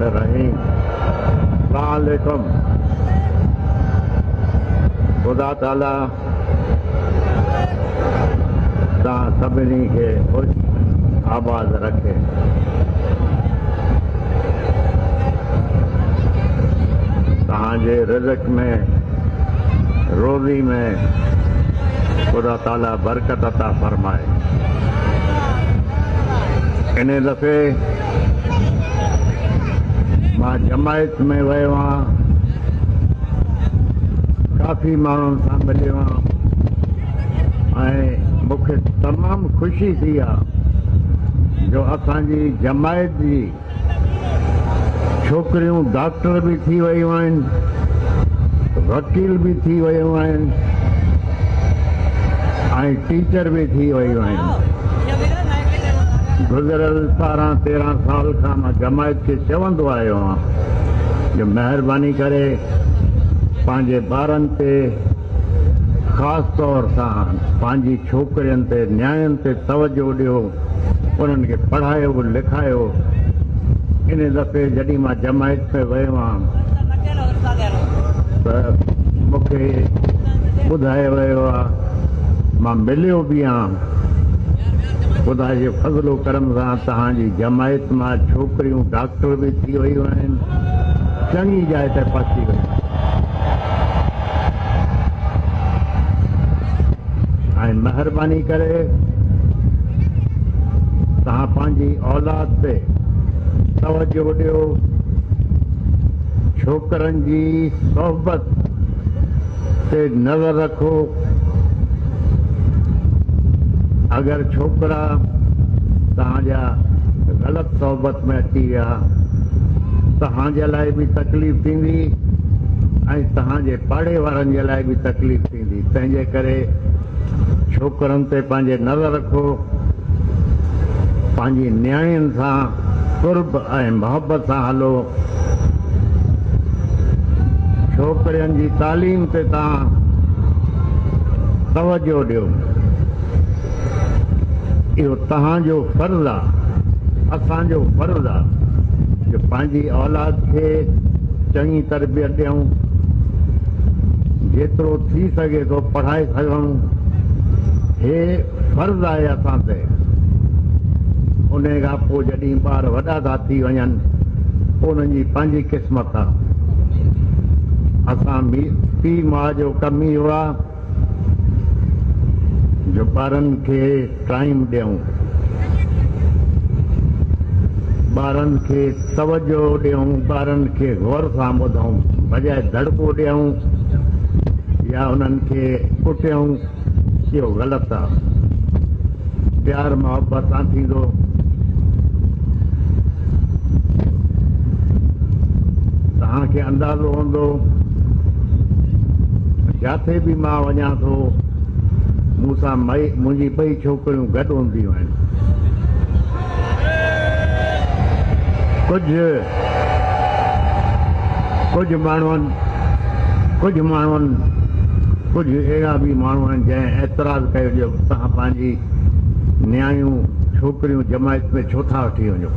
रहमान-र-रहीम। अस्सलामुअलैकुम। खुदा ताला तव्हां सभिनी खे ख़ुशि आबाद रखे। तव्हांजे रिज़्क़ में, रोज़ी में खुदा ताला बरकत अता फरमाए। इन दफ़े मां जमायत में वियो आहियां, काफ़ी माण्हुनि सां मिलियो आहियां ऐं मूंखे तमामु ख़ुशी थी आहे जो असांजी जमायत जी छोकिरियूं डॉक्टर बि थी वियूं आहिनि, वकील बि थी वियूं आहिनि ऐं टीचर बि थी वियूं आहिनि। गुज़िरियल 12-13 साल खां मां जमायत खे चवंदो आयो आहियां जो महिरबानी करे पंहिंजे ॿारनि ते, ख़ासि तौर सां पंहिंजी छोकिरियुनि ते, न्यायनि ते तवजो ॾियो, उन्हनि खे पढ़ायो लिखायो। इन दफ़े जॾहिं मां जमायत में वियो आहियां त मूंखे ॿुधायो वियो आहे, मां मिलियो बि आहियां, ख़ुदा जे फज़्ल करम सां तव्हांजी जमायत मां छोकिरियूं डॉक्टर बि थी वियूं आहिनि, चङी जाइ ते पहुची वियूं ऐं महिरबानी करे तव्हां पंहिंजी औलाद ते तवजो ॾियो, छोकरनि जी सोहबत ते नज़र रखो। अगरि छोकिरा तव्हांजा ग़लति सोहबत में अची विया तव्हांजे लाइ बि तकलीफ़ थींदी ऐं तव्हांजे पाड़े वारनि जे लाइ बि तकलीफ़ थींदी। तंहिंजे करे छोकरनि ते पंहिंजे नज़र रखो, पंहिंजी न्यायनि सां क़ुर्ब ऐं मोहबत सां हलो। छोकिरियुनि जी तालीम ते तव्हां तवजो ॾियो, इहो तव्हांजो फ़र्ज़ु आहे, असांजो फ़र्ज़ु आहे जो पंहिंजी औलाद खे चङी तरबियत ॾियूं, जेतिरो थी सघे थो पढ़ाए सघूं। हे फ़र्ज़ु आहे असां ते। उन खां पोइ जॾहिं ॿार वॾा था थी वञनि पोइ उन्हनि जी पंहिंजी क़िस्मत आहे। असां पीउ माउ जो कमु इहो आहे जो ॿारनि खे टाइम ॾियूं, ॿारनि खे तवजो ॾियूं, ॿारनि खे गौर सां ॿुधूं, बजाए धड़को ॾियूं या उन्हनि खे कुटियूं। इहो ग़लति आहे। प्यार मोहबत सां थींदो। तव्हांखे अंदाज़ो हूंदो जिथे बि मां वञा थो मूंसां मुंहिंजी ॿई छोकिरियूं गॾु हूंदियूं आहिनि। कुझु अहिड़ा बि माण्हू आहिनि जंहिं एतिराज़ कयो जो तव्हां पंहिंजी न्यायूं छोकिरियूं जमायत में छो था वठी वञो।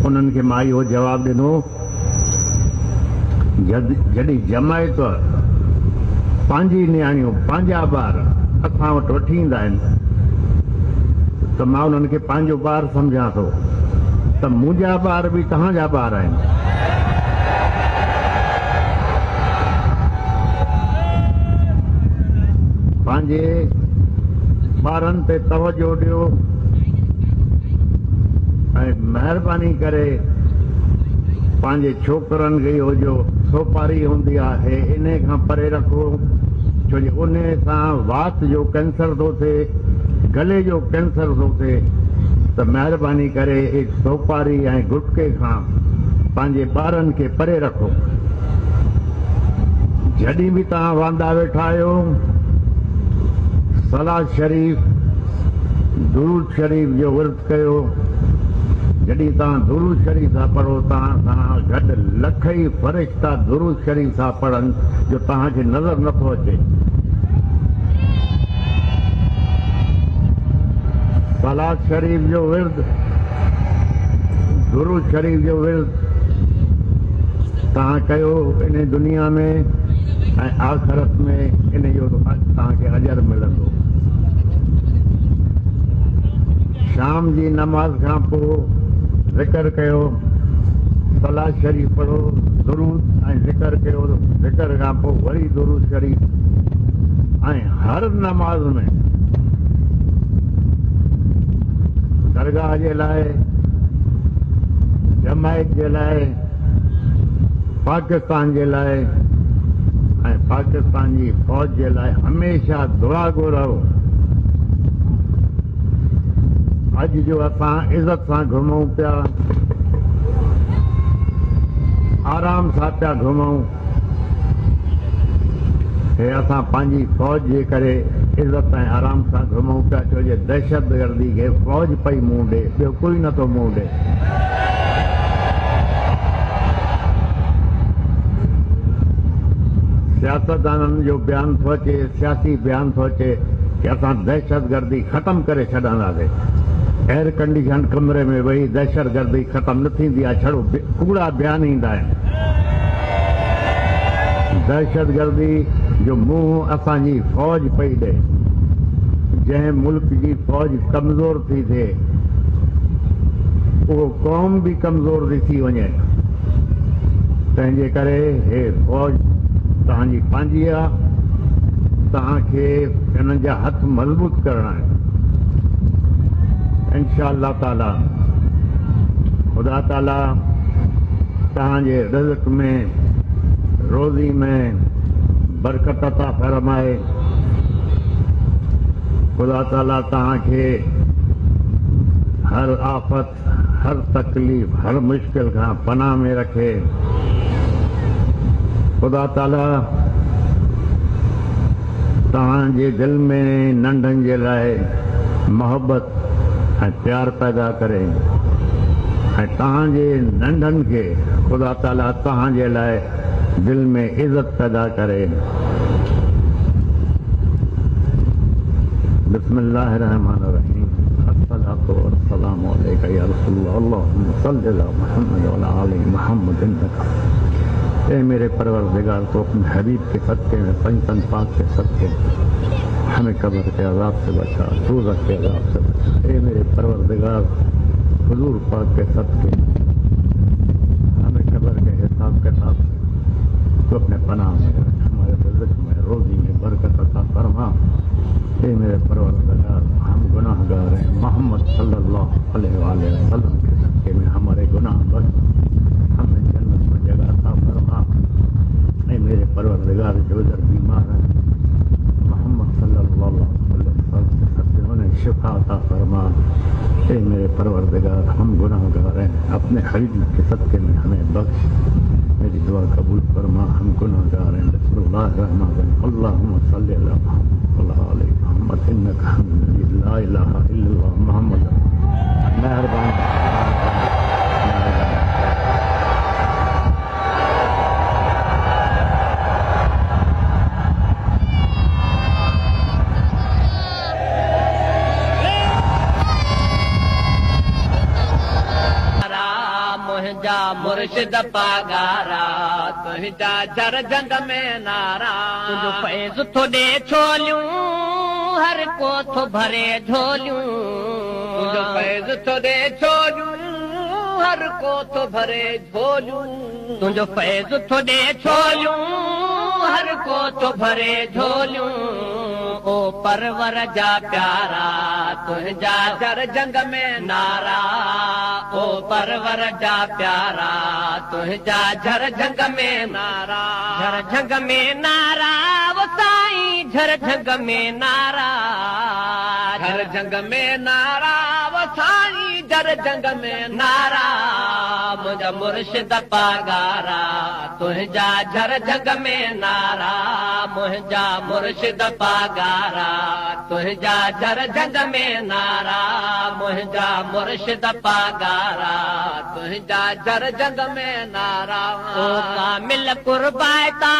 उन्हनि खे मां इहो जवाबु ॾिनो, जॾहिं जमायत पंहिंजी न्याणियूं, पंहिंजा ॿार असां वटि वठी ईंदा आहिनि त मां उन्हनि खे पंहिंजो ॿारु सम्झां थो त मुंहिंजा ॿार बि तव्हांजा ॿार आहिनि। पंहिंजे ॿारनि ते तवजो ॾियो ऐं महिरबानी करे पंहिंजे छोकिरनि खे इहो जो सोपारी हूंदी आहे इन खां परे रखो, छो जो उन सां वात जो कैंसर थो थिए, गले जो कैंसर थो थिए। त महिरबानी करे सोपारी ऐं गुटके खां पंहिंजे ॿारनि खे परे रखो। जॾहिं बि तव्हां वांदा वेठा आहियो सलाद शरीफ़, दुरूद शरीफ़ जो विर्त कयो। जॾहिं तव्हां दुरूद शरीफ़ सां पढ़ो तव्हां सां गॾु लख ई फ़रिश्ता दुरूद शरीफ़ सां पढ़नि जो तव्हांखे नज़र नथो अचे। सलाद शरीफ़ जो विर्त, दुरूद शरीफ़ जो विर्त तव्हां कयो इन दुनिया में ऐं आख़िरत में इन जो तव्हांखे अजर मिलंदो। शाम जी नमाज़ खां पोइ ज़िक्र कयो, सलाह शरीफ़ पढ़ो, दुरूद ऐं ज़िक्र कयो, ज़िक्र खां पोइ वरी दुरूद शरीफ़, ऐं हर नमाज़ में दरगाह जे लाइ, जमायत जे लाइ, पाकिस्तान जे लाइ ऐं पाकिस्तान जी फ़ौज जे लाइ हमेशह दुआ घुरो। अॼु जो असां इज़त सां घुमूं पिया, आराम सां पिया घुमूं, हे असां पंहिंजी फ़ौज जे करे इज़त ऐं आराम सां घुमूं पिया, छो जो दहशतगर्दी खे फ़ौज पई मुंहुं ॾे, ॿियो कोई नथो मुंहुं ॾे। सियासतदाननि जो बयानु थो अचे, सियासी बयानु थो अचे कि असां दहशतगर्दी ख़तमु करे छॾंदासीं। एयर कंडीशन कमरे में वेही दहशतगर्दी ख़तमु न थींदी आहे, छड़ो कूड़ा बयान ईंदा आहिनि। दहशतगर्दी जो मुंहुं असांजी फ़ौज पई ॾे। जंहिं मुल्क जी फ़ौज कमज़ोर थी थिए उहो क़ौम बि कमज़ोर थी थी वञे। तंहिंजे करे हे फ़ौज तव्हांजी पंहिंजी आहे, तव्हांखे हिननि जा हथ मज़बूत करणा आहिनि। इंशा अल्लाह ताला ख़ुदा ताला तव्हांजे रिज़्क़ में, रोज़ी में बरकत अता फरमाए। ख़ुदा ताला तव्हांखे हर आफ़त, हर तकलीफ़, हर मुश्किल खां पनाह में रखे। ख़ुदा ताला तव्हांजे दिलि में नंढनि जे लाइ मोहबत ऐं प्यार पैदा करे, ऐं तव्हांजे नंढनि खे ख़ुदा ताला तव्हांजे लाइ दिल में इज़त पैदा करे। बिस्मिल्लाहिर्रहमानिर्रहीम। अस्सलातु वस्सलामु अलैका या रसूलल्लाह, अल्लाहुम्मा सल्लि अला मुहम्मद व अला आलि मुहम्मद इन्नका। ए मेरे परवरदिगार, तो अपने हबीब के सदके में, पंचतन पाक के सदके हमें कब्र के अज़ाब से बचा, दोज़ख के अज़ाब से बचा। ए मेरे परवरदिगार, हुजूर पाक के सदके हमें कब्र के हिसाब के साथ तो अपने पनाह में रख, हमारे रिज़्क़ में, रोज़ी में बरकत अता फरमा। ए मेरे परवरदिगार, हम गुनाहगार हैं, मोहम्मद सल्लल्लाहु अलैहि वसल्लम के सदके में हमारे गुनाह बख्श, हमें जन्नत में जगह अता फरमा। ए मेरे परवरदिगार, जो इधर बीमार हैं, मोहम्मद सल्लल्लाहु अलैहि वसल्लम के सदके उन्हें शिफा अता फरमा। ए मेरे परवरदिगार, हम गुनाहगार हैं, अपने हबीब के सदके में हमें बख्श, मेरी दुआ कबूल फरमा। हम गुनाहगार हैं। बिस्मिल्लाहिर्रहमानिर्रहीम। अल्लाहुम्मा सल्लि अला मुहम्मद व अला आलि मुहम्मद इन्नका हमीदुम मजीद। ला इलाहा इल्लल्लाह मुहम्मद। मेहरबानी। तुंहिंजा मुर्शिद पागारा, तुंहिंजा जर जंग में नारा। तुंहिंजो फैज़ थो ॾे छोलियूं, हर को थो भरे झोलियूं। तुंहिंजो फैज़ थो ॾे छोलियूं, हर को थो भरे झोलियूं। तुंहिंजो फैज़ थो ॾे छोलियूं, हर को थो भरे झोलियूं। ओ परवर जा प्यारा, तुंहिंजा जर जंग में नारा। ओ परवर जा प्यारा, तुंहिंजा झर झंग में नारा। झर झंग में नारा, वो साईं झर झंग में नारा। झर झंग में नारा, वो साईं झर झंग में नारा। मुंहिंजा मुर्शिद पागारा, तुंहिंजा झर झंग में नारा। मुंहिंजा मुर्शिद पागारा, तुंहिंजा झर झंग में नारा। मुंहिंजा मुर्शिद पागारा, तुंहिंजा झर झंग में नारा। ओ कामिल कुर्बाता